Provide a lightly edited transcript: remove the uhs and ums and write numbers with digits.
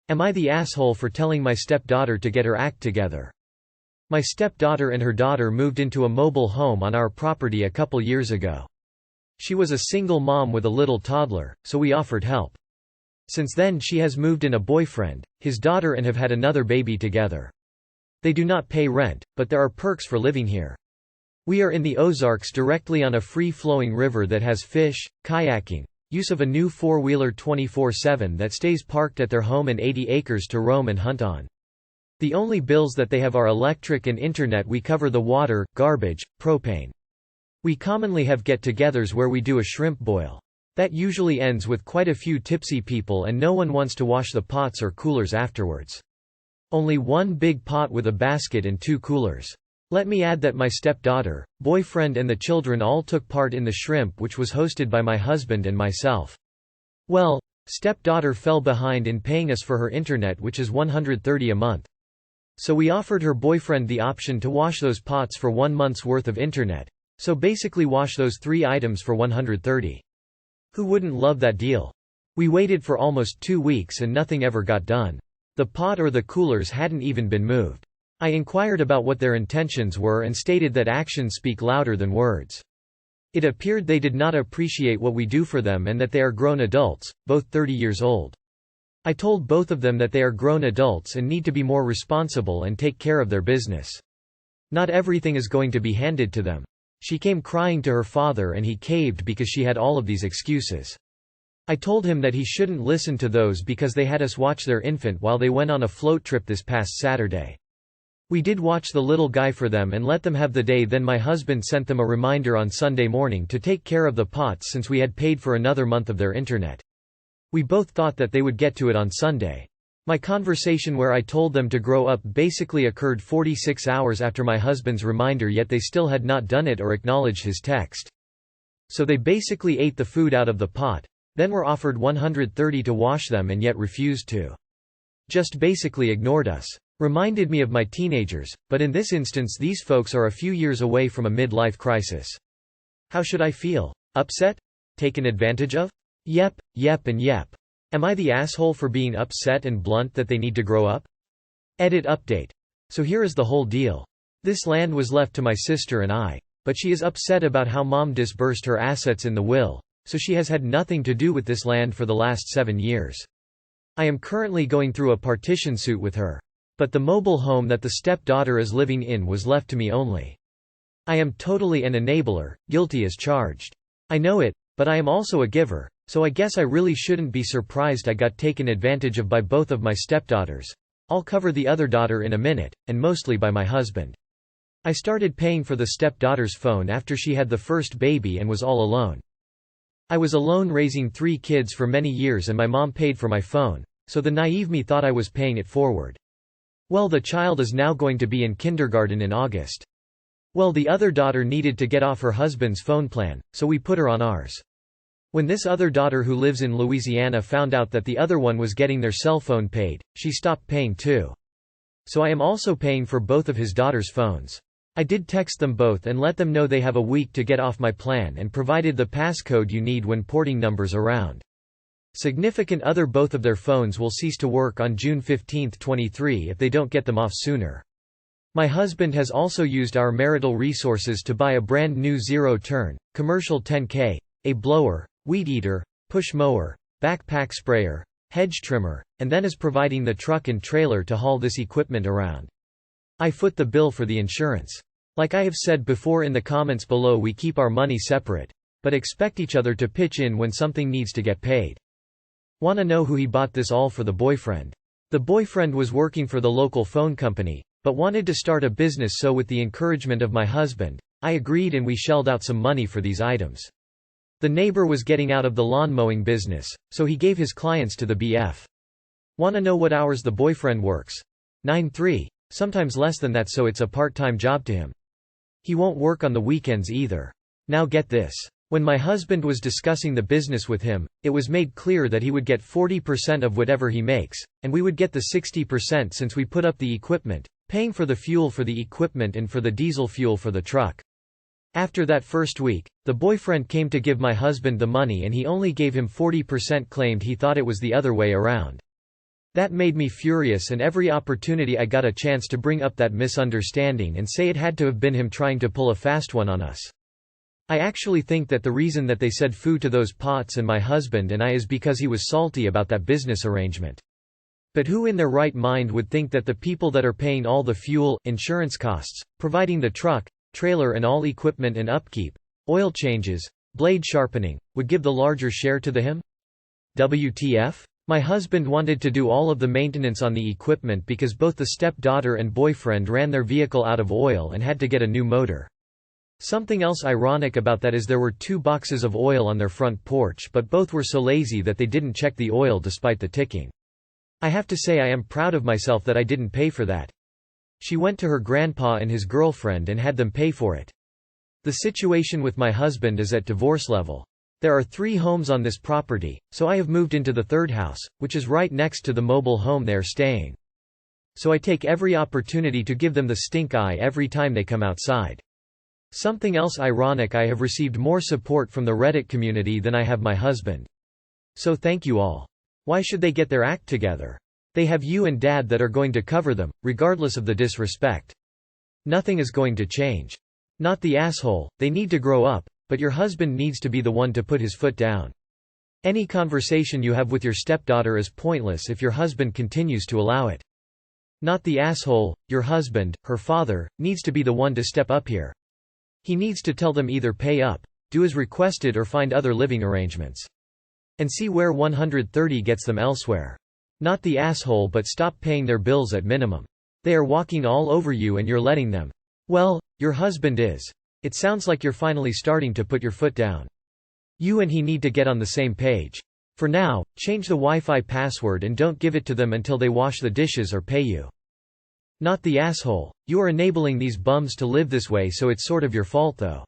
Am I the asshole for telling my stepdaughter to get her act together? My stepdaughter and her daughter moved into a mobile home on our property a couple years ago. She was a single mom with a little toddler, so we offered help. Since then she has moved in a boyfriend, his daughter, and have had another baby together. They do not pay rent, but there are perks for living here. We are in the Ozarks directly on a free-flowing river that has fish, kayaking, use of a new four-wheeler 24/7 that stays parked at their home, and 80 acres to roam and hunt on. The only bills that they have are electric and internet. We cover the water, garbage, propane. We commonly have get-togethers where we do a shrimp boil. That usually ends with quite a few tipsy people, and no one wants to wash the pots or coolers afterwards. Only one big pot with a basket and 2 coolers. Let me add that my stepdaughter, boyfriend and the children all took part in the shrimp, which was hosted by my husband and myself. Well, stepdaughter fell behind in paying us for her internet, which is $130 a month. So we offered her boyfriend the option to wash those pots for 1 month's worth of internet. So basically wash those 3 items for $130. Who wouldn't love that deal? We waited for almost 2 weeks and nothing ever got done. The pot or the coolers hadn't even been moved. I inquired about what their intentions were and stated that actions speak louder than words. It appeared they did not appreciate what we do for them and that they are grown adults, both 30 years old. I told both of them that they are grown adults and need to be more responsible and take care of their business. Not everything is going to be handed to them. She came crying to her father and he caved because she had all of these excuses. I told him that he shouldn't listen to those because they had us watch their infant while they went on a float trip this past Saturday. We did watch the little guy for them and let them have the day. Then my husband sent them a reminder on Sunday morning to take care of the pots since we had paid for another month of their internet. We both thought that they would get to it on Sunday. My conversation where I told them to grow up basically occurred 46 hours after my husband's reminder, yet they still had not done it or acknowledged his text. So they basically ate the food out of the pot, then were offered $130 to wash them and yet refused to. Just basically ignored us. Reminded me of my teenagers, but in this instance these folks are a few years away from a midlife crisis. How should I feel? Upset? Taken advantage of? Yep, and yep. Am I the asshole for being upset and blunt that they need to grow up? Edit update. So here is the whole deal. This land was left to my sister and I, but she is upset about how mom disbursed her assets in the will, so she has had nothing to do with this land for the last 7 years. I am currently going through a partition suit with her. But the mobile home that the stepdaughter is living in was left to me only. I am totally an enabler, guilty as charged. I know it, but I am also a giver, so I guess I really shouldn't be surprised I got taken advantage of by both of my stepdaughters. I'll cover the other daughter in a minute, and mostly by my husband. I started paying for the stepdaughter's phone after she had the first baby and was all alone. I was alone raising 3 kids for many years and my mom paid for my phone, so the naive me thought I was paying it forward. Well, the child is now going to be in kindergarten in August. Well, the other daughter needed to get off her husband's phone plan, so we put her on ours. When this other daughter who lives in Louisiana found out that the other one was getting their cell phone paid, she stopped paying too. So I am also paying for both of his daughter's phones. I did text them both and let them know they have a week to get off my plan and provided the passcode you need when porting numbers around. Significant other both of their phones will cease to work on June 15, 23 if they don't get them off sooner. My husband has also used our marital resources to buy a brand new zero-turn, commercial 10K, a blower, weed eater, push mower, backpack sprayer, hedge trimmer, and then is providing the truck and trailer to haul this equipment around. I foot the bill for the insurance. Like I have said before in the comments below, we keep our money separate, but expect each other to pitch in when something needs to get paid. Wanna know who he bought this all for? The boyfriend. The boyfriend was working for the local phone company, but wanted to start a business, so with the encouragement of my husband, I agreed and we shelled out some money for these items. The neighbor was getting out of the lawn mowing business, so he gave his clients to the BF. Wanna know what hours the boyfriend works? 9-3, sometimes less than that, so it's a part-time job to him. He won't work on the weekends either. Now get this. When my husband was discussing the business with him, it was made clear that he would get 40% of whatever he makes, and we would get the 60% since we put up the equipment, paying for the fuel for the equipment and for the diesel fuel for the truck. After that first week, the boyfriend came to give my husband the money and he only gave him 40%, claimed he thought it was the other way around. That made me furious, and every opportunity I got a chance to bring up that misunderstanding and say it had to have been him trying to pull a fast one on us. I actually think that the reason that they said foo to those pots and my husband and I is because he was salty about that business arrangement. But who in their right mind would think that the people that are paying all the fuel, insurance costs, providing the truck, trailer and all equipment and upkeep, oil changes, blade sharpening, would give the larger share to him? WTF? My husband wanted to do all of the maintenance on the equipment because both the stepdaughter and boyfriend ran their vehicle out of oil and had to get a new motor. Something else ironic about that is there were 2 boxes of oil on their front porch, but both were so lazy that they didn't check the oil despite the ticking. I have to say I am proud of myself that I didn't pay for that. She went to her grandpa and his girlfriend and had them pay for it. The situation with my husband is at divorce level. There are 3 homes on this property, so I have moved into the 3rd house, which is right next to the mobile home they are staying. So I take every opportunity to give them the stink eye every time they come outside. Something else ironic, I have received more support from the Reddit community than I have my husband. So thank you all. Why should they get their act together? They have you and dad that are going to cover them, regardless of the disrespect. Nothing is going to change. Not the asshole, they need to grow up, but your husband needs to be the one to put his foot down. Any conversation you have with your stepdaughter is pointless if your husband continues to allow it. Not the asshole, your husband, her father, needs to be the one to step up here. He needs to tell them either pay up, do as requested, or find other living arrangements. And see where 130 gets them elsewhere. Not the asshole, but stop paying their bills at minimum. They are walking all over you and you're letting them. Well, your husband is. It sounds like you're finally starting to put your foot down. You and he need to get on the same page. For now, change the Wi-Fi password and don't give it to them until they wash the dishes or pay you. Not the asshole, you are enabling these bums to live this way, so it's sort of your fault though.